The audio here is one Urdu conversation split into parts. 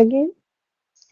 Again?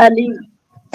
Ali.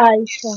Aisha.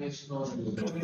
Misr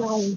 Noun.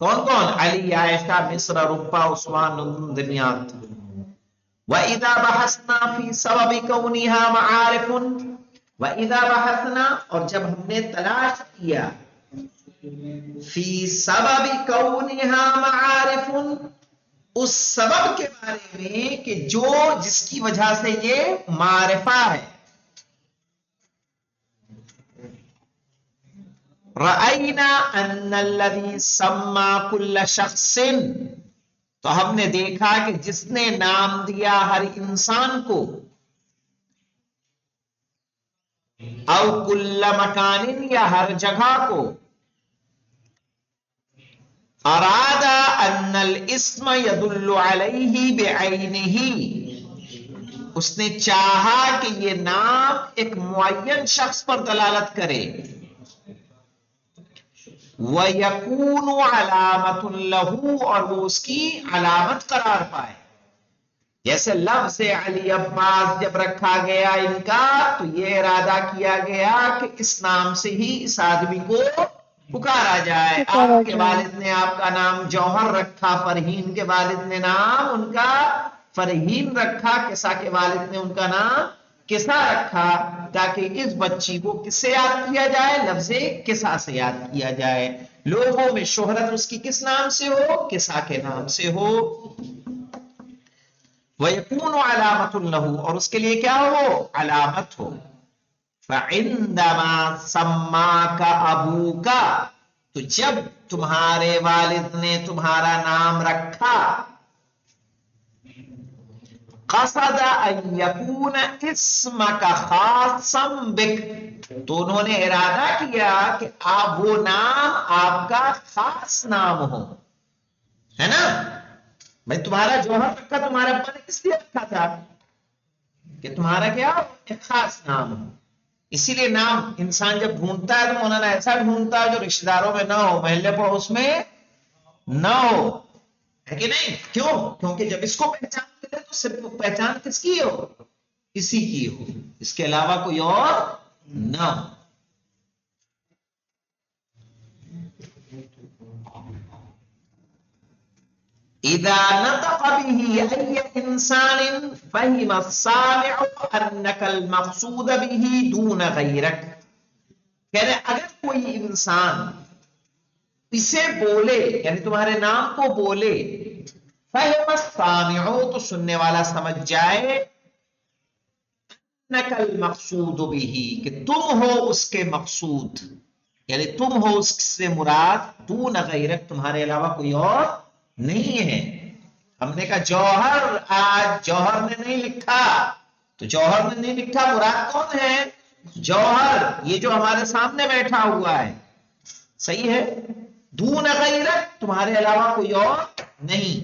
کون کون؟ علی، عائشہ، مصر، ربا، عثمان، دنیات. وَإِذَا بَحَثْنَا فِي سَبَبِ كَوْنِهَا مَعَارِفٌ، وَإِذَا بَحَثْنَا، اور جب ہم نے تلاش کیا، فی سبب کونہا معارف، اس سبب کے بارے میں کہ جو جس کی وجہ سے یہ معرفہ ہے. رأینا ان الذی سما کل شخص، تو ہم نے دیکھا کہ جس نے نام دیا ہر انسان کو، او کل مکان، یا ہر جگہ کو، اراد ان الاسم يدل علیہ بعینہ، اس نے چاہا کہ یہ نام ایک معین شخص پر دلالت کرے. وَيَكُونُ عَلَامَةٌ لَهُ، اور وہ اس کی علامت قرار پائے. جیسے لفظ علی عباس جب رکھا گیا ان کا، تو یہ ارادہ کیا گیا کہ اس نام سے ہی اس آدمی کو پکارا جائے. آپ کے والد نے آپ کا نام جوہر رکھا، فرحین کے والد نے نام ان کا فرحین رکھا، کسا کے والد نے ان کا نام کسا رکھا، تاکہ اس بچی کو کس سے یاد کیا جائے؟ لفظ کسا سے یاد کیا جائے. لوگوں میں شہرت اس کی کس نام سے ہو؟ کسا کے نام سے ہو. وَيَكُونُ عَلَامَةٌ لَهُ، اور اس کے لیے کیا ہو؟ علامت ہو. فَعِندَمَا سَمَّاكَ أَبُوكَ، تو جب تمہارے والد نے تمہارا نام رکھا، قصد ان یکون اسمک خاصا بک، تو انہوں نے ارادہ کیا کہ آپ وہ نام آپ کا خاص نام ہو. ہے نا؟ میں تمہارا جوہر رکھا، تمہارے ابا نے کس لیے رکھا تھا؟ کہ تمہارا کیا ایک خاص نام ہو. اسی لیے نام انسان جب ڈھونڈتا ہے تو مولانا ایسا ڈھونڈتا ہے جو رشتہ داروں میں نہ ہو، محلے پڑوس میں نہ ہو، ہے کہ نہیں؟ کیوں؟ کیونکہ جب اس کو پہچان ملے تو صرف پہچان کس کی ہو؟ اسی کی ہو، اس کے علاوہ کوئی اور نہ ہو. اذا نطق به اي انسان فهم السامع انك المقصود به دون غيرك، کہہ رہے اگر کوئی انسان اسے بولے، یعنی تمہارے نام کو بولے، فهم السامع، تو سننے والا سمجھ جائے، انك المقصود به، کہ تم ہو اس کے مقصود، یعنی تم ہو اس سے مراد، دون غیرک، تمہارے علاوہ کوئی اور نہیں ہے. ہم نے کہا جوہر، آج جوہر نے نہیں لکھا، تو جوہر نے نہیں لکھا، مراد کون ہے؟ جوہر، یہ جو ہمارے سامنے بیٹھا ہوا ہے. صحیح ہے؟ دون غیرک، تمہارے علاوہ کوئی اور نہیں.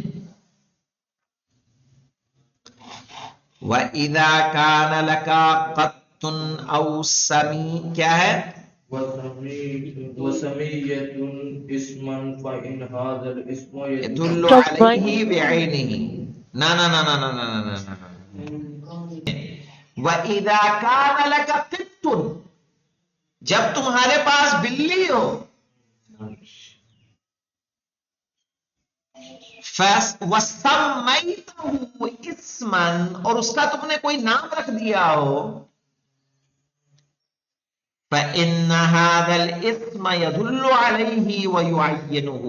وَإِذَا كَانَ لَكَ قَطٌّ أَوْ سَمِي، کیا ہے؟ وسمية اسما فإن هذا الاسم يدل عليه بعينه. نا نا نا نا نا نا نا نا. وَإِذَا كَانَ لَكَ قِطٌّ، جب تمہارے پاس بلی ہو، وَسَمَّيْتَهُ اسما، اور اس کا تم نے کوئی نام رکھ دیا ہو، فَإِنَّ هَذَا الْإِثْمَ يَدُلُّ عَلَيْهِ وَيُعَيِّنُهُ،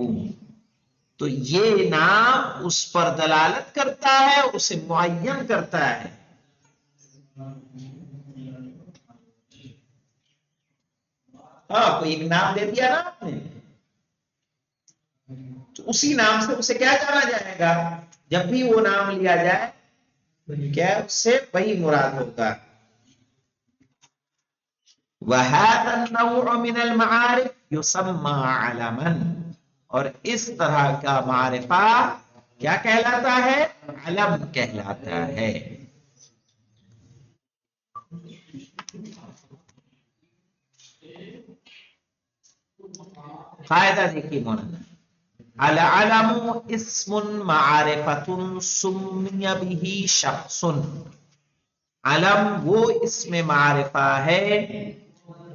تو یہ نام اس پر دلالت کرتا ہے، اسے معین کرتا ہے. ہاں، کوئی ایک نام دے دیا نا آپ نے، تو اسی نام سے اسے کیا جانا جائے گا؟ جب بھی وہ نام لیا جائے کیا اس سے وہی مراد ہوگا. وَهَذَا النَّوْعُ مِنَ الْمَعَارِفِ يُسَمَّى عَلَمًا، اور اس طرح کا معرفہ کیا کہلاتا ہے؟ علم کہلاتا ہے. قاعدہ دیکھیے مولانا، العلم اسم معرفۃ سمی به شخص، علم وہ اسم معرفہ ہے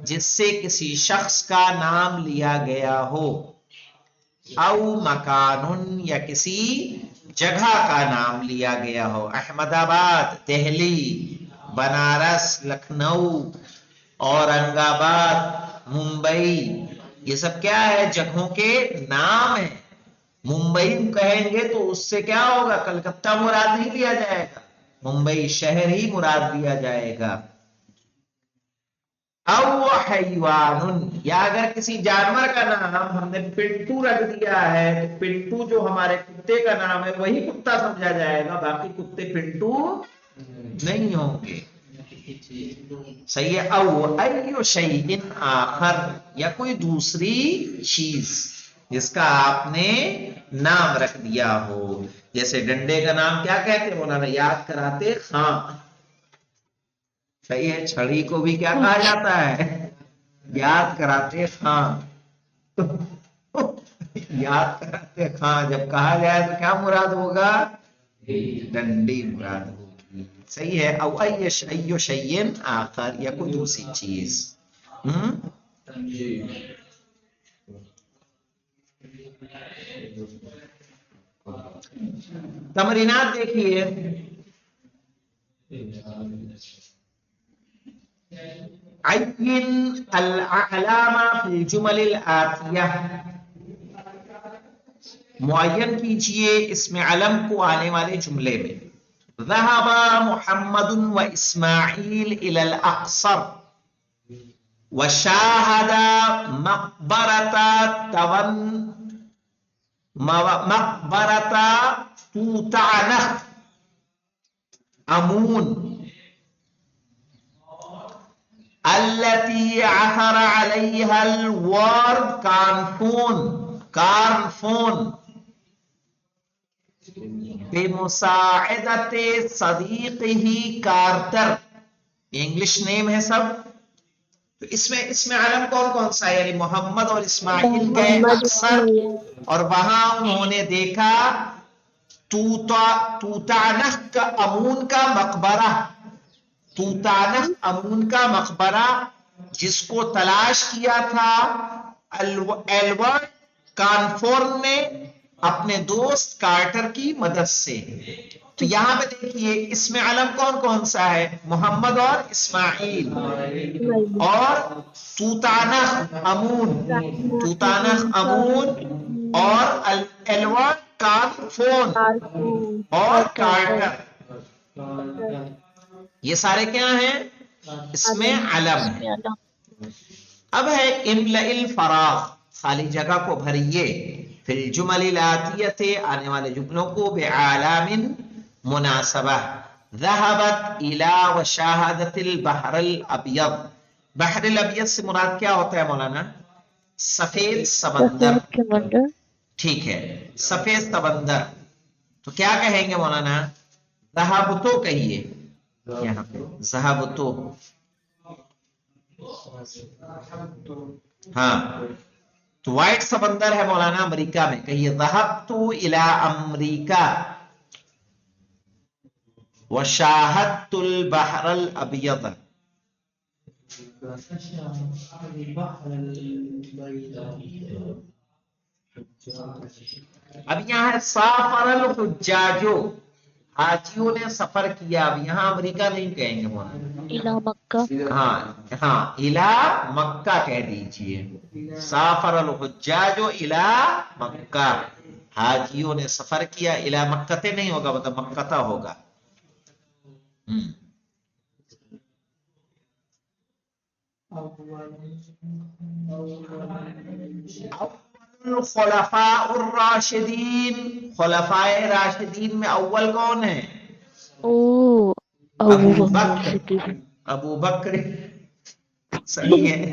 جس سے کسی شخص کا نام لیا گیا ہو. او مکانن یا کسی جگہ کا نام لیا گیا ہو. احمد آباد دہلی، بنارس لکھنؤ، اورنگ آباد ممبئی، یہ سب کیا ہے؟ جگہوں کے نام ہیں. ممبئی کہیں گے تو اس سے کیا ہوگا؟ کلکتہ مراد نہیں لیا جائے گا، ممبئی شہر ہی مراد لیا جائے گا. او حیوان، یا اگر کسی جانور کا نام ہم نے پنٹو رکھ دیا ہے تو پنٹو جو ہمارے کتے کا نام ہے وہی کتا سمجھا جائے گا، باقی کتے پنٹو نہیں ہوں گے. صحیح ہے. او ایو شیء آخر، یا کوئی دوسری چیز جس کا آپ نے نام رکھ دیا ہو. جیسے ڈنڈے کا نام کیا کہتے مولانا؟ یاد کراتے خاں. صحیح ہے. چھڑی کو بھی کیا کہا جاتا ہے؟ یاد کراتے خاں. یاد کراتے خاں جب کہا جائے تو کیا مراد ہوگا؟ ڈنڈی مراد ہوگی. صحیح ہے. او ایو شیء آخر، یا کوئی دوسری چیز. تمرینات دیکھیے. عین الاعلام فی الجمل الآتیہ، معین کیجئے اسم علم کو آنے والے جملے میں. ذهب محمد و اسماعیل الى الاقصر وشاهد مقبرة توت عنخ آمون التي عثر عليها الورد کارنفون بمساعدت صدیقه کارتر. یہ انگلش نیم ہے سب. تو اس میں اسم علم کون کون سا ہے؟ یعنی محمد اور اسماعیل گئے اکثر اور وہاں انہوں نے دیکھا توتعنخ کا امون کا مقبرہ. توتعنخ امون کا مقبرہ جس کو تلاش کیا تھا ایلبرٹ کارنفون نے اپنے دوست کارٹر کی مدد سے. تو یہاں پہ دیکھیے اسم علم کون کون سا ہے؟ محمد اور اسماعیل. اور توتعنخ امون، توتعنخ امون اور ایلبرٹ کارنفون اور کارٹر، یہ سارے کیا ہیں؟ اسم علم ہیں. اب ہے املئ الفراغ، خالی جگہ کو بھریے. فی الجمل الآتیۃ، آنے والے جملوں کو. بعلام مناسبہ. ذهبت الى وشاهدت البحر الابیض. بحر الابیض سے مراد کیا ہوتا ہے مولانا؟ سفید سمندر. ٹھیک ہے، سفید سمندر. تو کیا کہیں گے مولانا؟ ذهبت کہیے یہاں پہ. ذهبت، ہاں تو وائٹ سمندر ہے مولانا امریکہ میں. کہیے ذهبت الى امریکہ وشاهدت البحر الابیض. اب یہاں ہے سافر الحجاج، حاجیوں نے سفر کیا. اب یہاں امریکہ نہیں کہیں گے مولانا، الى مکہ. ہاں الى مکہ کہہ دیجئے. سافر الحجاج الى مکہ، حاجیوں نے سفر کیا. الى مکہ نہیں ہوگا، مطلب مکہ ہوگا. خلفاء الراشدین، خلفاء راشدین میں اول کون ہے؟ ابو بکر. ابو بکر صحیح ہے.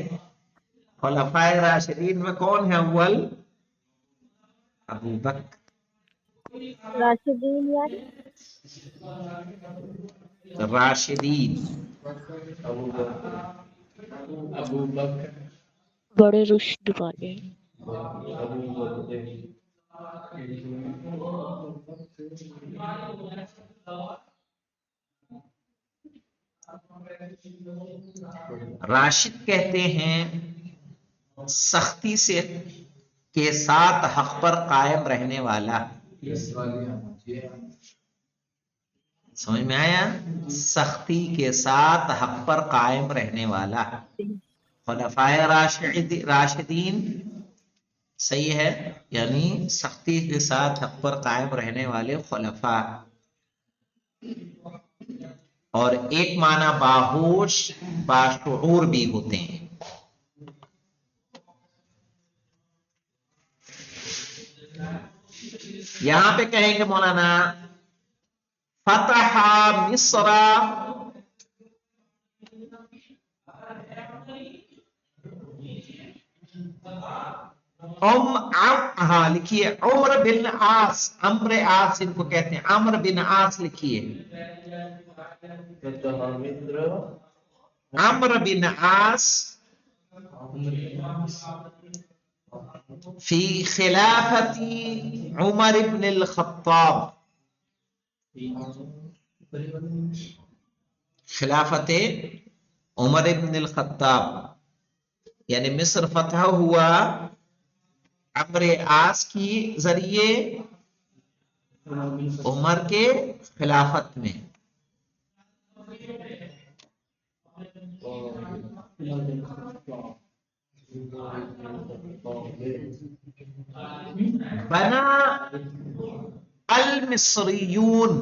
خلفاء راشدین میں کون ہے اول؟ ابو بکر. راشدین یعنی راشدین ابو بکر بڑے رشد والے. راشد کہتے ہیں سختی سے کے ساتھ حق پر قائم رہنے والا. سمجھ میں آیا؟ سختی کے ساتھ حق پر قائم رہنے والا. خلفائے راشدین صحیح ہے، یعنی سختی کے ساتھ حق پر قائم رہنے والے خلفاء. اور ایک معنی باہوش باشعور بھی ہوتے ہیں. یہاں پہ کہیں گے مولانا فتح مصر ہاں لکھیے عمر بن عاص، عمر عاص ان کو کہتے ہیں، عمر بن عاص لکھیے. عمر بن عاص فی خلافت عمر بن الخطاب، خلافت عمر بن الخطاب، یعنی مصر فتح ہوا عمر عاص کی ذریعے عمر کے خلافت میں. بنا المصریون،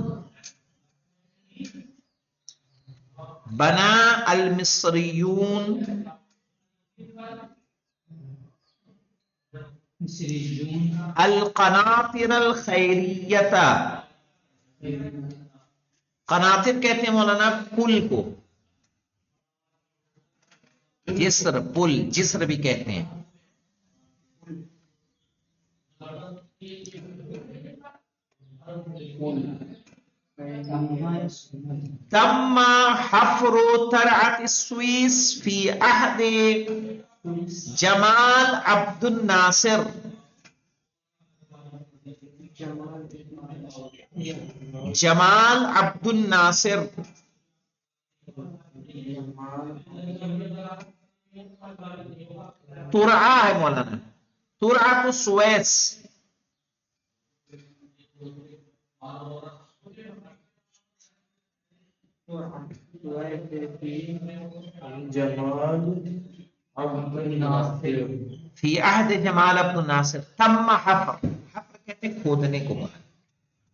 بنا المصریون القناطر الخیریت. قناطر کہتے ہیں مولانا پل کو، جسر، پل جسر بھی کہتے ہیں. تم حفر ترعة السويس في عهد جمال عبد الناصر. جمال عبد الناصر ترعا ہے مولانا، ترعة السويس. فی عہد جمال عبد الناصر. تم حفر، حفر کہتے ہیں کھودنے کو.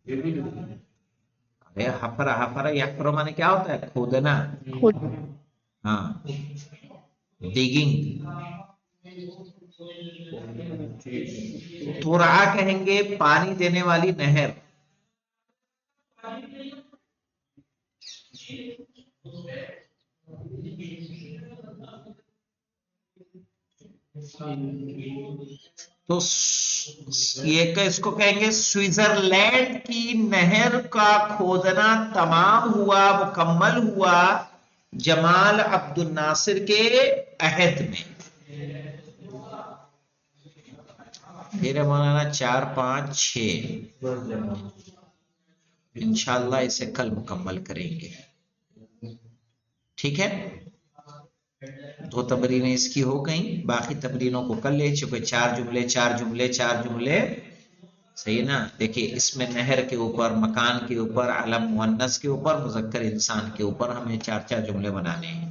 ارے حفر، حفر یحفر مانے کیا ہوتا ہے؟ کھودنا. خود ہاں، ڈیگنگ. ترعا کہیں گے پانی دینے والی نہر. تو یہ اس کو کہیں گے سوئٹزرلینڈ کی نہر کا کھودنا تمام ہوا، مکمل ہوا جمال عبد الناصر کے عہد میں. پھر مولانا 4 5 6 انشاءاللہ اسے کل مکمل کریں گے. ٹھیک ہے، 2 تمرینیں اس کی ہو گئیں، باقی تمرینوں کو کل لے چکے. 4 جملے 4 جملے 4 جملے، صحیح نا. دیکھیے اس میں نہر کے اوپر، مکان کے اوپر، علم مؤنث کے اوپر، مذکر انسان کے اوپر ہمیں 4 جملے بنانے ہیں.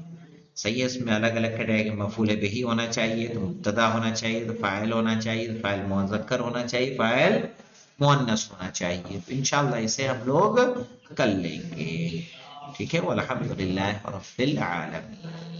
صحیح ہے، اس میں الگ الگ کٹائے گا. مفعول بہ ہونا چاہیے، تو مبتدا ہونا چاہیے، تو فاعل ہونا چاہیے، تو فاعل مذکر ہونا چاہیے، فاعل مؤنث ہونا چاہیے. تو انشاءاللہ اسے ہم لوگ کل لیں گے. ٹھیک ہے، والحمدللہ رب العالمین.